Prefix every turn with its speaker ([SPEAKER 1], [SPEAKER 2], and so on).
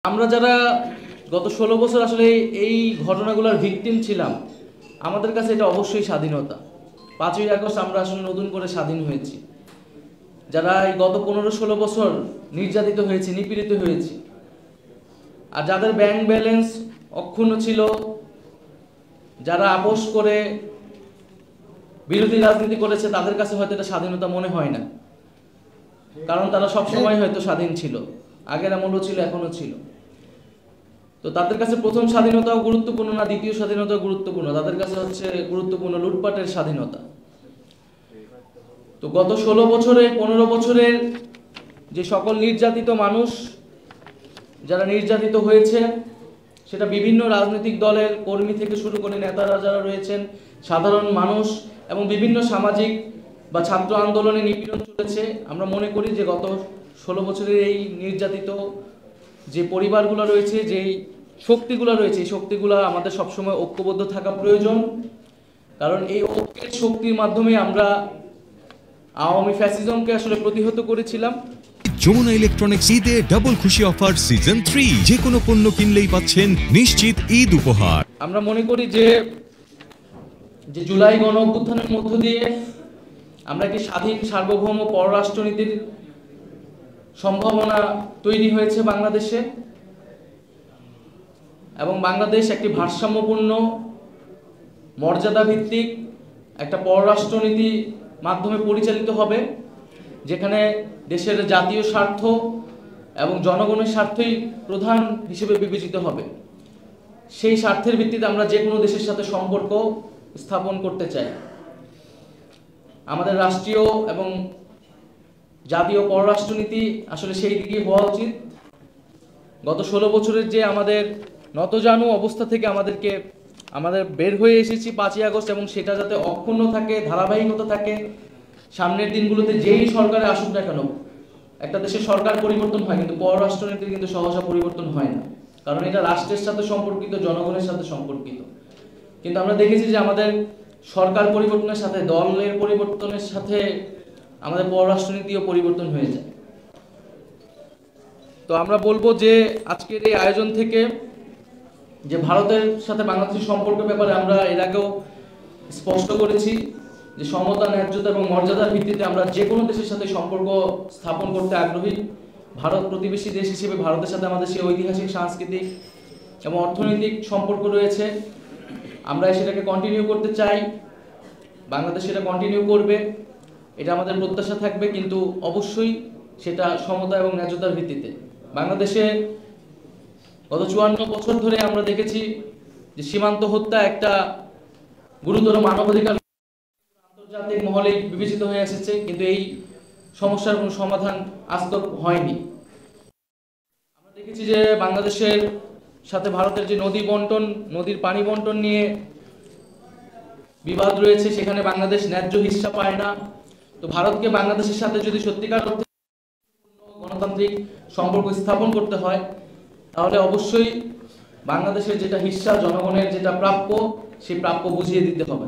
[SPEAKER 1] আমরা যারা গত 16 বছর আসলে এই ঘটনাগুলোর ভিকটিম ছিলাম, আমাদের কাছে এটা অবশ্যই স্বাধীনতা। 5ই আগস্ট আমরা আসলে নতুন করে স্বাধীন হয়েছি। যারা এই গত 15-16 বছর নির্যাতিত হয়েছে, নিপীড়িত হয়েছে, আর যাদের ব্যাংক ব্যালেন্স অক্ষুণ্ণ ছিল, যারা আপোষ করে বিরোধী রাজনীতি করেছে, তাদের কাছে হয়তো এটা স্বাধীনতা মনে হয় না, কারণ তারা সবসময় হয়তো স্বাধীন ছিল, আগের আমলও ছিল, এখনো ছিল। তো তাদের কাছে প্রথম স্বাধীনতাও গুরুত্বপূর্ণ না, দ্বিতীয় স্বাধীনতাও গুরুত্বপূর্ণ, তাদের কাছে হচ্ছে গুরুত্বপূর্ণ লুটপাটের স্বাধীনতা। তো গত 16 বছরে 15 বছরের যে সকল নির্যাতিত মানুষ যারা নির্যাতিত হয়েছে, সেটা বিভিন্ন রাজনৈতিক দলের কর্মী থেকে শুরু করে নেতারা যারা রয়েছেন, সাধারণ মানুষ এবং বিভিন্ন সামাজিক বা ছাত্র আন্দোলনে নিপীড়ন চলেছে। আমরা মনে করি যে গত 16 বছরের এই নির্যাতিত যে পরিবারগুলো রয়েছে, যেই শক্তিগুলো রয়েছে, এই শক্তিগুলো আমাদের সবসময় ঐক্যবদ্ধ থাকা প্রয়োজন। কারণ এই ঐক্যের শক্তির মাধ্যমে আমরা আওয়ামী ফ্যাসিজমকে আসলে প্রতিহত করেছিলাম।
[SPEAKER 2] যমুনা ইলেকট্রনিক্স ঈদে ডাবল খুশি অফার সিজন 3, যে কোনো পণ্য কিনলেই পাচ্ছেন নিশ্চিত ঈদ উপহার।
[SPEAKER 1] আমরা মনে করি যে জুলাই গণ অভ্যুত্থানের মধ্য দিয়ে আমরা একটি স্বাধীন সার্বভৌম পররাষ্ট্রনীতির সম্ভাবনা তৈরি হয়েছে বাংলাদেশে, এবং বাংলাদেশ একটি ভারসাম্যপূর্ণ মর্যাদা ভিত্তিক একটা পররাষ্ট্রনীতি মাধ্যমে পরিচালিত হবে, যেখানে দেশের জাতীয় স্বার্থ এবং জনগণের স্বার্থই প্রধান হিসেবে বিবেচিত হবে। সেই স্বার্থের ভিত্তিতে আমরা যে কোনো দেশের সাথে সম্পর্ক স্থাপন করতে চাই। আমাদের রাষ্ট্রীয় এবং জাতীয় পররাষ্ট্রনীতি আসলে সেই দিকেই হওয়া উচিত। গত 16 বছরের যে আমাদের নতজানু অবস্থা থেকে আমাদের বের হয়ে এসেছি 5ই আগস্ট, এবং সেটা যাতে অক্ষুণ্ণ থাকে, ধারাবাহিকতা থাকে। সামনের দিনগুলোতে যেই সরকারে আসুক না কেন, একটা দেশের সরকার পরিবর্তন হয়, কিন্তু পররাষ্ট্রনীতির কিন্তু সহসা পরিবর্তন হয় না, কারণ এটা রাষ্ট্রের সাথে সম্পর্কিত, জনগণের সাথে সম্পর্কিত। কিন্তু আমরা দেখেছি যে আমাদের সরকার পরিবর্তনের সাথে, দলের পরিবর্তনের সাথে আমাদের পররাষ্ট্রনীতিও পরিবর্তন হয়ে যায়। তো আমরা বলবো যে আজকের এই আয়োজন থেকে যে ভারতের সাথে বাংলাদেশের সম্পর্কের ব্যাপারে আমরা এর আগেও স্পষ্ট করেছি যে সমতা, ন্যায্যতা এবং মর্যাদার ভিত্তিতে আমরা যে কোনো দেশের সাথে সম্পর্ক স্থাপন করতে আগ্রহী। ভারত প্রতিবেশী দেশ হিসেবে ভারতের সাথে আমাদের সেই ঐতিহাসিক, সাংস্কৃতিক এবং অর্থনৈতিক সম্পর্ক রয়েছে। আমরা সেটাকে কন্টিনিউ করতে চাই, বাংলাদেশ সেটা কন্টিনিউ করবে, এটা আমাদের প্রত্যাশা থাকবে, কিন্তু অবশ্যই সেটা সমতা এবং ন্যায্যতার ভিত্তিতে। বাংলাদেশে গত 54 বছর ধরে আমরা দেখেছি যে সীমান্ত হত্যা একটা গুরুতর মানবাধিকার আন্তর্জাতিক মহলে বিবেচিত হয়ে এসেছে, কিন্তু এই সমস্যার কোনো সমাধান আজ তক হয়নি। আমরা দেখেছি যে বাংলাদেশের সাথে ভারতের যে নদী বন্টন, নদীর পানি বন্টন নিয়ে বিবাদ রয়েছে, সেখানে বাংলাদেশ ন্যায্য হিস্সা পায় না। তো ভারতকে বাংলাদেশের সাথে যদি সত্যিকার অর্থে গণতান্ত্রিক সম্পর্ক স্থাপন করতে হয়, তাহলে অবশ্যই বাংলাদেশের যেটা হিস্সা, জনগণের যেটা প্রাপ্য, সেই প্রাপ্য বুঝিয়ে দিতে হবে।